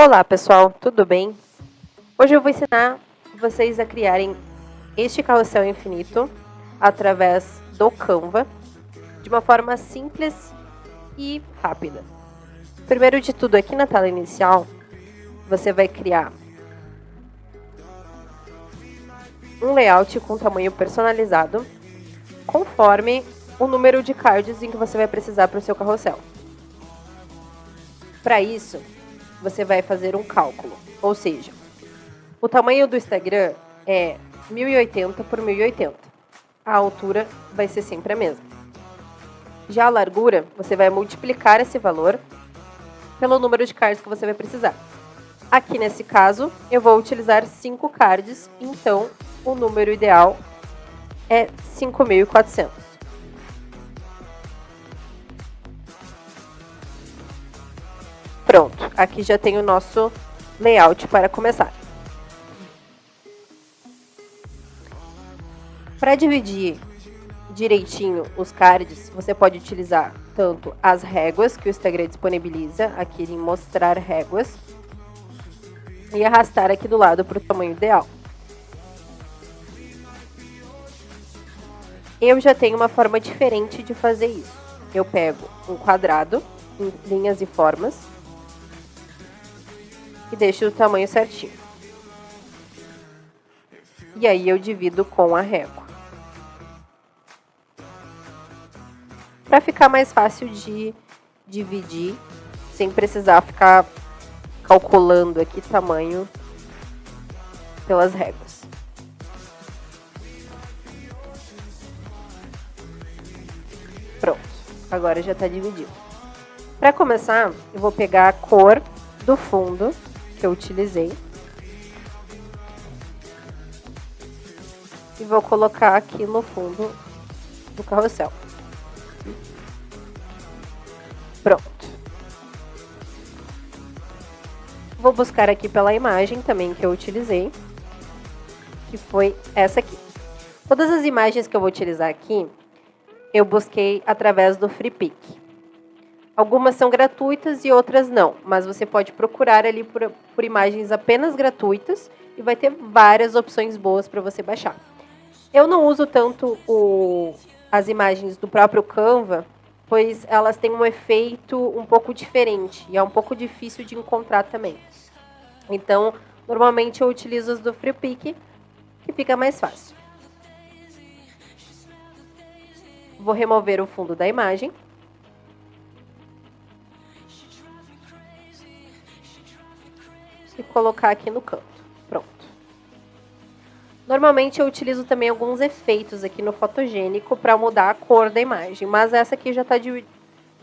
Olá pessoal, tudo bem? Hoje eu vou ensinar vocês a criarem este carrossel infinito através do Canva de uma forma simples e rápida. Primeiro de tudo, aqui na tela inicial, você vai criar um layout com tamanho personalizado conforme o número de cards em que você vai precisar para o seu carrossel. Para isso, você vai fazer um cálculo, ou seja, o tamanho do Instagram é 1080 por 1080. A altura vai ser sempre a mesma. Já a largura, você vai multiplicar esse valor pelo número de cards que você vai precisar. Aqui nesse caso, eu vou utilizar 5 cards, então o número ideal é 5.400. Pronto, aqui já tem o nosso layout para começar. Para dividir direitinho os cards, você pode utilizar tanto as réguas que o Instagram disponibiliza, aqui em mostrar réguas, e arrastar aqui do lado para o tamanho ideal. Eu já tenho uma forma diferente de fazer isso. Eu pego um quadrado em linhas e formas e deixo o tamanho certinho. E aí eu divido com a régua. Para ficar mais fácil de dividir, sem precisar ficar calculando aqui tamanho pelas réguas. Pronto, agora já está dividido. Para começar, eu vou pegar a cor do fundo que eu utilizei e vou colocar aqui no fundo do carrossel. Pronto. Vou buscar aqui pela imagem também que eu utilizei, que foi essa aqui. Todas as imagens que eu vou utilizar aqui, eu busquei através do Freepik. Algumas são gratuitas e outras não, mas você pode procurar ali por imagens apenas gratuitas e vai ter várias opções boas para você baixar. Eu não uso tanto as imagens do próprio Canva, pois elas têm um efeito um pouco diferente e é um pouco difícil de encontrar também. Então, normalmente eu utilizo as do Freepik, que fica mais fácil. Vou remover o fundo da imagem. E colocar aqui no canto. Pronto. Normalmente eu utilizo também alguns efeitos aqui no fotogênico para mudar a cor da imagem, mas essa aqui já está de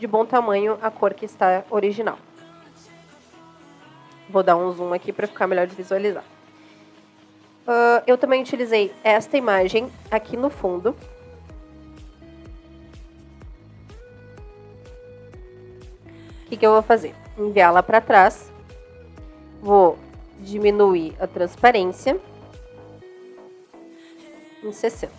bom tamanho, a cor que está original. Vou dar um zoom aqui para ficar melhor de visualizar. Eu também utilizei esta imagem aqui no fundo. O que eu vou fazer? Enviá-la para trás. Vou diminuir a transparência em 60.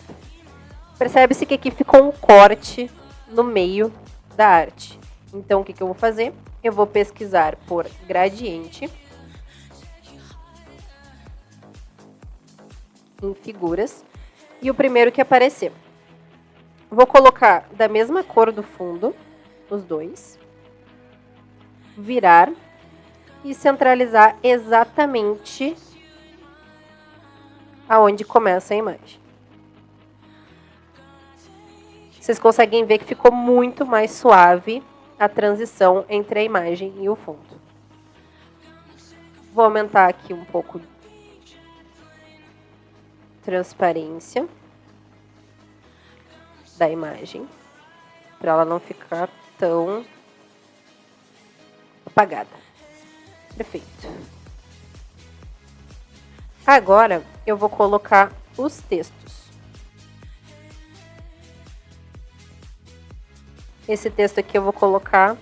Percebe-se que aqui ficou um corte no meio da arte. Então, o que eu vou fazer? Eu vou pesquisar por gradiente em figuras e o primeiro que aparecer. Vou colocar da mesma cor do fundo, os dois, virar e centralizar exatamente aonde começa a imagem. Vocês conseguem ver que ficou muito mais suave a transição entre a imagem e o fundo. Vou aumentar aqui um pouco de transparência da imagem, para ela não ficar tão apagada. Perfeito. Agora, eu vou colocar os textos. Esse texto aqui eu vou colocar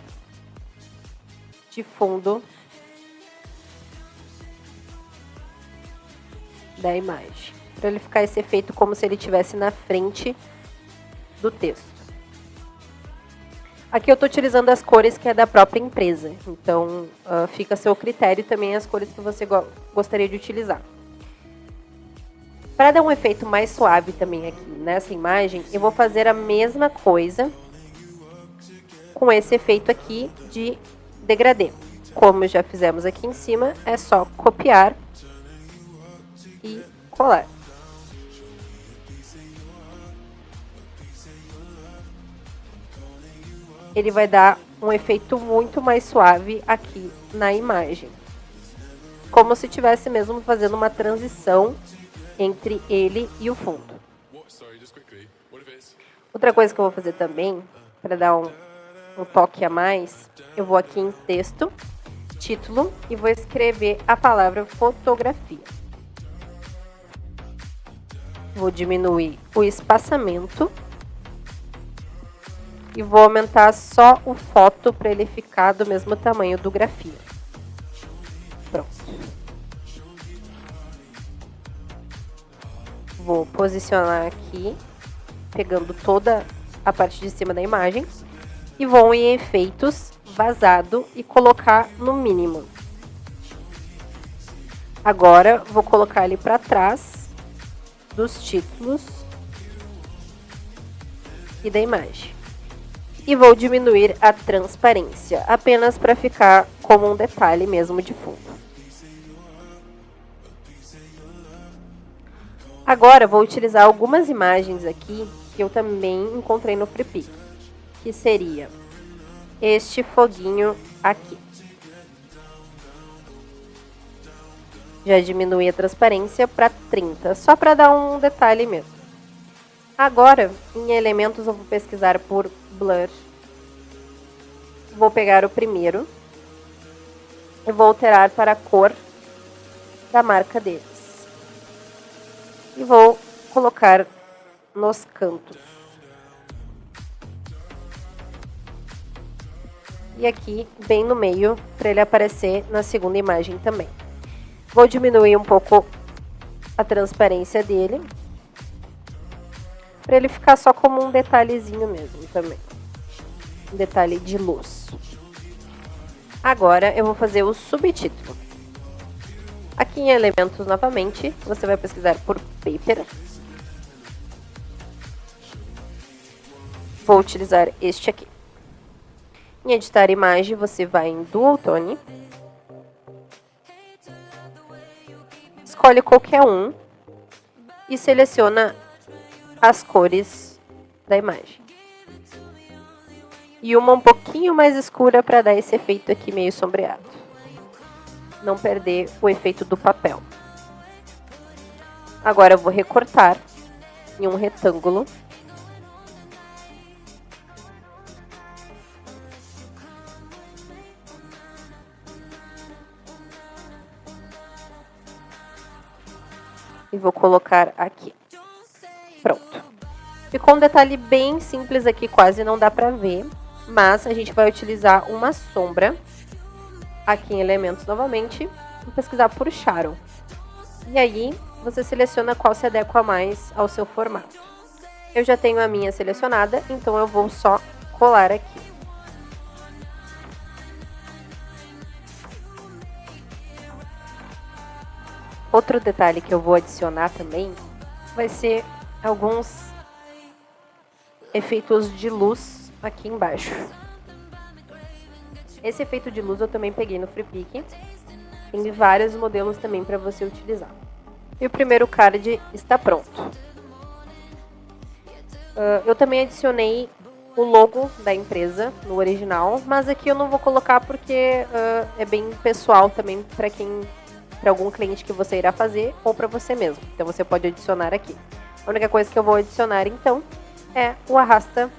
de fundo da imagem, para ele ficar esse efeito como se ele estivesse na frente do texto. Aqui eu estou utilizando as cores que é da própria empresa, então fica a seu critério também as cores que você gostaria de utilizar. Para dar um efeito mais suave também aqui nessa imagem, eu vou fazer a mesma coisa com esse efeito aqui de degradê. Como já fizemos aqui em cima, é só copiar e colar. Ele vai dar um efeito muito mais suave aqui na imagem. Como se estivesse mesmo fazendo uma transição entre ele e o fundo. Outra coisa que eu vou fazer também, para dar um toque a mais, eu vou aqui em texto, título, e vou escrever a palavra fotografia. Vou diminuir o espaçamento. E vou aumentar só o foto para ele ficar do mesmo tamanho do grafia. Pronto. Vou posicionar aqui, pegando toda a parte de cima da imagem. E vou em efeitos, vazado e colocar no mínimo. Agora, vou colocar ele para trás dos títulos e da imagem. E vou diminuir a transparência, apenas para ficar como um detalhe mesmo de fundo. Agora, vou utilizar algumas imagens aqui que eu também encontrei no Freepik, que seria este foguinho aqui. Já diminui a transparência para 30, só para dar um detalhe mesmo. Agora, em elementos, eu vou pesquisar por blur. Vou pegar o primeiro e vou alterar para a cor da marca deles. E vou colocar nos cantos. E aqui, bem no meio, para ele aparecer na segunda imagem também. Vou diminuir um pouco a transparência dele, para ele ficar só como um detalhezinho mesmo também. Um detalhe de luz. Agora eu vou fazer o subtítulo. Aqui em elementos novamente, você vai pesquisar por paper. Vou utilizar este aqui. Em editar imagem, você vai em Dual Tone. Escolhe qualquer um e seleciona as cores da imagem. E uma um pouquinho mais escura para dar esse efeito aqui meio sombreado. Não perder o efeito do papel. Agora eu vou recortar em um retângulo. E vou colocar aqui. Pronto. Ficou um detalhe bem simples aqui, quase não dá pra ver. Mas a gente vai utilizar uma sombra. Aqui em elementos novamente. Vou pesquisar por Shadow. E aí, você seleciona qual se adequa mais ao seu formato. Eu já tenho a minha selecionada, então eu vou só colar aqui. Outro detalhe que eu vou adicionar também vai ser alguns efeitos de luz aqui embaixo. Esse efeito de luz eu também peguei no Freepik. Tem vários modelos também para você utilizar. E o primeiro card está pronto. Eu também adicionei o logo da empresa no original, mas aqui eu não vou colocar porque é bem pessoal também para algum cliente que você irá fazer ou para você mesmo. Então você pode adicionar aqui. A única coisa que eu vou adicionar então é o arrasta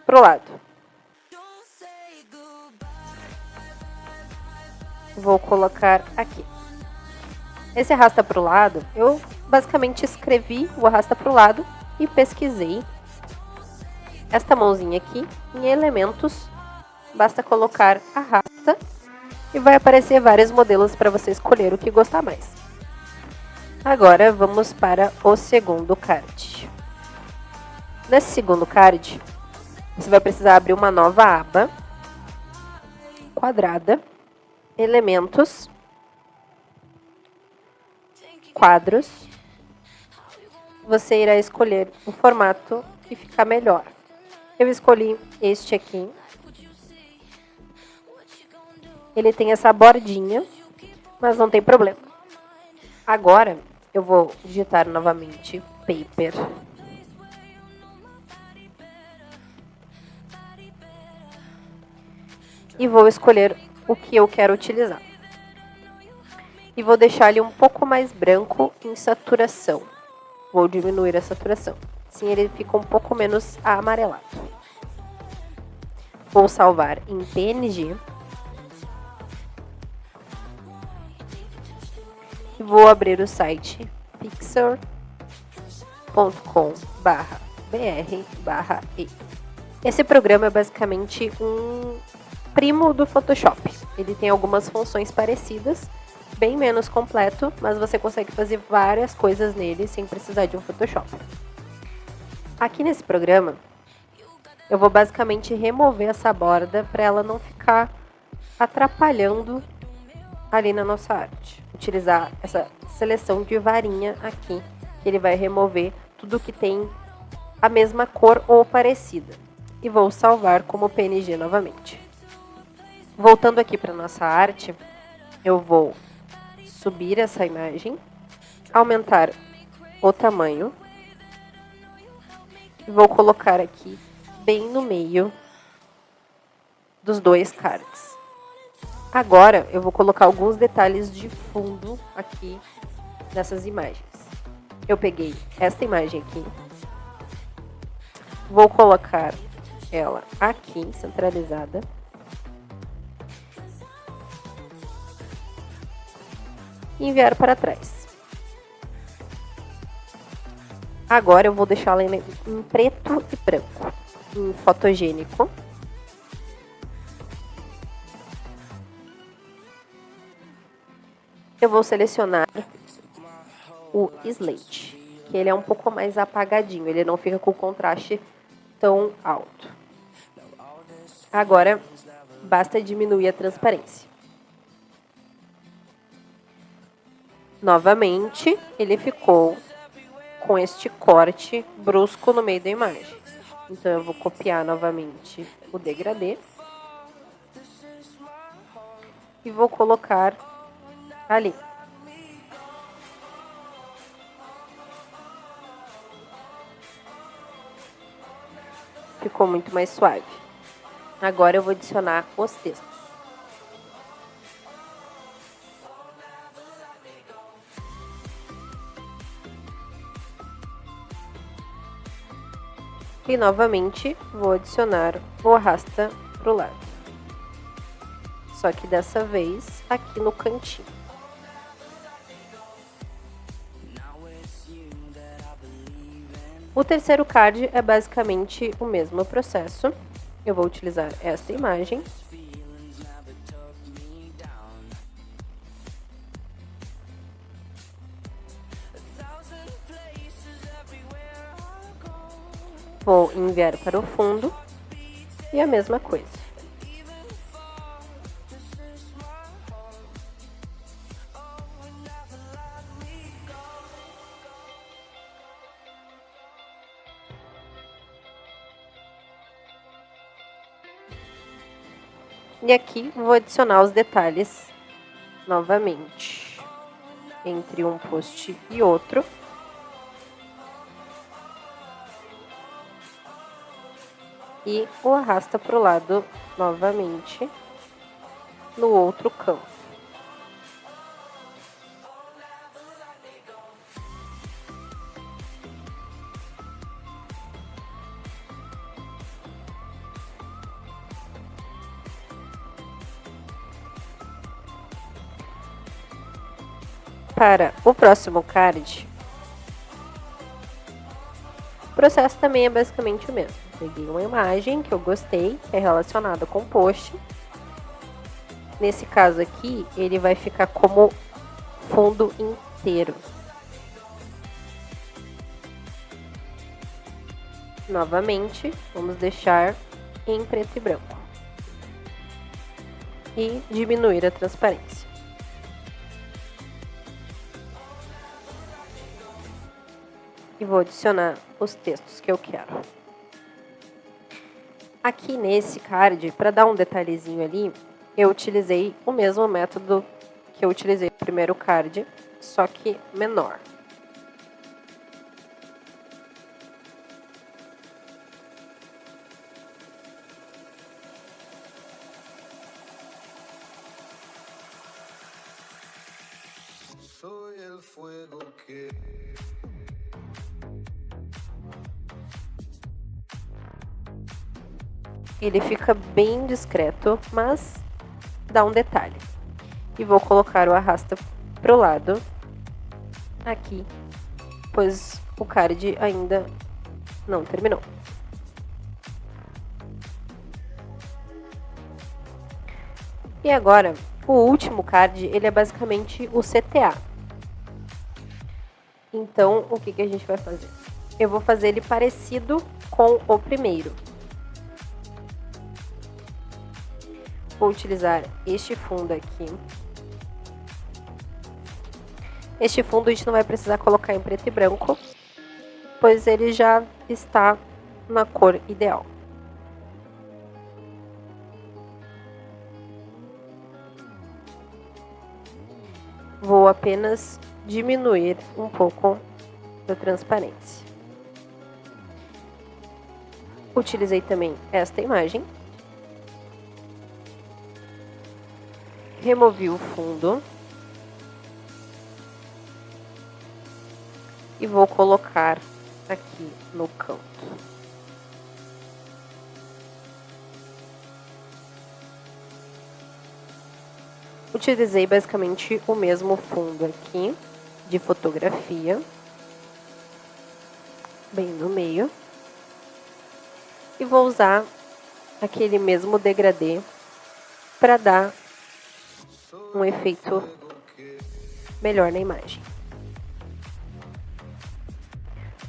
pro lado. Vou colocar aqui. Esse arrasta pro lado, eu basicamente escrevi o arrasta pro lado e pesquisei esta mãozinha aqui em elementos. Basta colocar arrasta e vai aparecer vários modelos para você escolher o que gostar mais. Agora vamos para o segundo card. Nesse segundo card, Você vai precisar abrir uma nova aba, quadrada, elementos, quadros. Você irá escolher o formato que ficar melhor. Eu escolhi este aqui. Ele tem essa bordinha, mas não tem problema. Agora, eu vou digitar novamente paper. E vou escolher o que eu quero utilizar. E vou deixar ele um pouco mais branco em saturação. Vou diminuir a saturação. Assim ele fica um pouco menos amarelado. Vou salvar em PNG. E vou abrir o site pixar.com/br/e. Esse programa é basicamente um primo do Photoshop. Ele tem algumas funções parecidas, bem menos completo, mas você consegue fazer várias coisas nele sem precisar de um Photoshop. Aqui nesse programa, eu vou basicamente remover essa borda para ela não ficar atrapalhando ali na nossa arte. Utilizar essa seleção de varinha aqui, que ele vai remover tudo que tem a mesma cor ou parecida. E vou salvar como PNG novamente. Voltando aqui para nossa arte, eu vou subir essa imagem, aumentar o tamanho e vou colocar aqui bem no meio dos dois cards. Agora eu vou colocar alguns detalhes de fundo aqui nessas imagens. Eu peguei esta imagem aqui, vou colocar ela aqui centralizada. E enviar para trás. Agora eu vou deixá-la em preto e branco, em fotogênico. Eu vou selecionar o slate, que ele é um pouco mais apagadinho, ele não fica com contraste tão alto. Agora, basta diminuir a transparência. Novamente, ele ficou com este corte brusco no meio da imagem. Então, eu vou copiar novamente o degradê. E vou colocar ali. Ficou muito mais suave. Agora eu vou adicionar os textos. E novamente vou adicionar o arrasta para o lado. Só que dessa vez aqui no cantinho. O terceiro card é basicamente o mesmo processo. Eu vou utilizar esta imagem. Vou enviar para o fundo e a mesma coisa. E aqui vou adicionar os detalhes novamente entre um post e outro. E o arrasta para o lado novamente no outro canto. Para o próximo card, o processo também é basicamente o mesmo. Peguei uma imagem que eu gostei, que é relacionada com o post. Nesse caso aqui, ele vai ficar como fundo inteiro. Novamente, vamos deixar em preto e branco. E diminuir a transparência. E vou adicionar os textos que eu quero. Aqui nesse card, para dar um detalhezinho ali, eu utilizei o mesmo método que eu utilizei no primeiro card, só que menor. Ele fica bem discreto, mas dá um detalhe. E vou colocar o arrasta pro lado aqui, pois o card ainda não terminou. E agora, o último card, ele é basicamente o CTA. Então, o que a gente vai fazer? Eu vou fazer ele parecido com o primeiro. Vou utilizar este fundo aqui. Este fundo a gente não vai precisar colocar em preto e branco, pois ele já está na cor ideal. Vou apenas diminuir um pouco da transparência. Utilizei também esta imagem. Removi o fundo. E vou colocar aqui no canto. Utilizei basicamente o mesmo fundo aqui, de fotografia, bem no meio. E vou usar aquele mesmo degradê para dar um efeito melhor na imagem.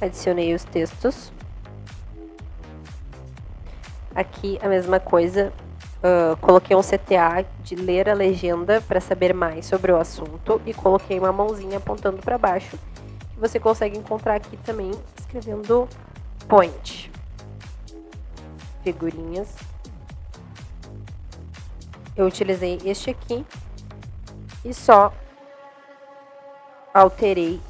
Adicionei os textos. Aqui a mesma coisa, coloquei um CTA de ler a legenda para saber mais sobre o assunto e coloquei uma mãozinha apontando para baixo, que você consegue encontrar aqui também escrevendo point. Figurinhas. Eu utilizei este aqui e só alterei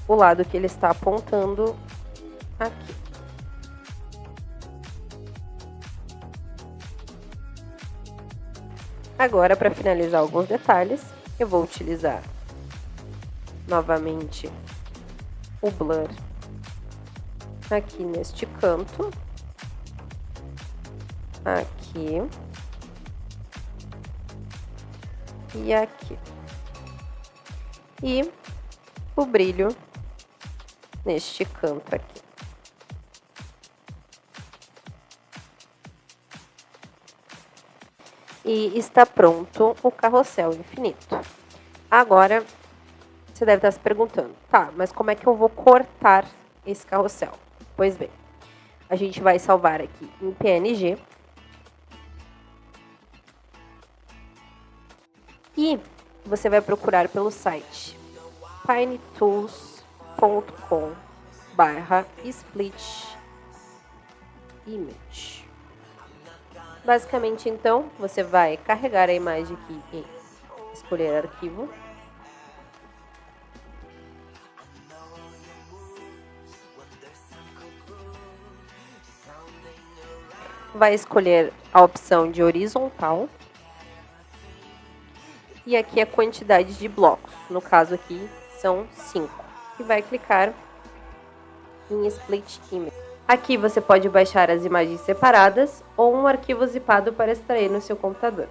o lado que ele está apontando aqui. Agora, para finalizar alguns detalhes, eu vou utilizar novamente o blur aqui neste canto, aqui e aqui, e o brilho neste canto aqui. E está pronto o carrossel infinito. Agora, você deve estar se perguntando, tá, mas como é que eu vou cortar esse carrossel? Pois bem, a gente vai salvar aqui em PNG. E você vai procurar pelo site pinetools.com/split image. Basicamente, então, você vai carregar a imagem aqui e escolher arquivo. Vai escolher a opção de horizontal. E aqui a quantidade de blocos. No caso aqui, são 5. E vai clicar em Split Image. Aqui você pode baixar as imagens separadas ou um arquivo zipado para extrair no seu computador.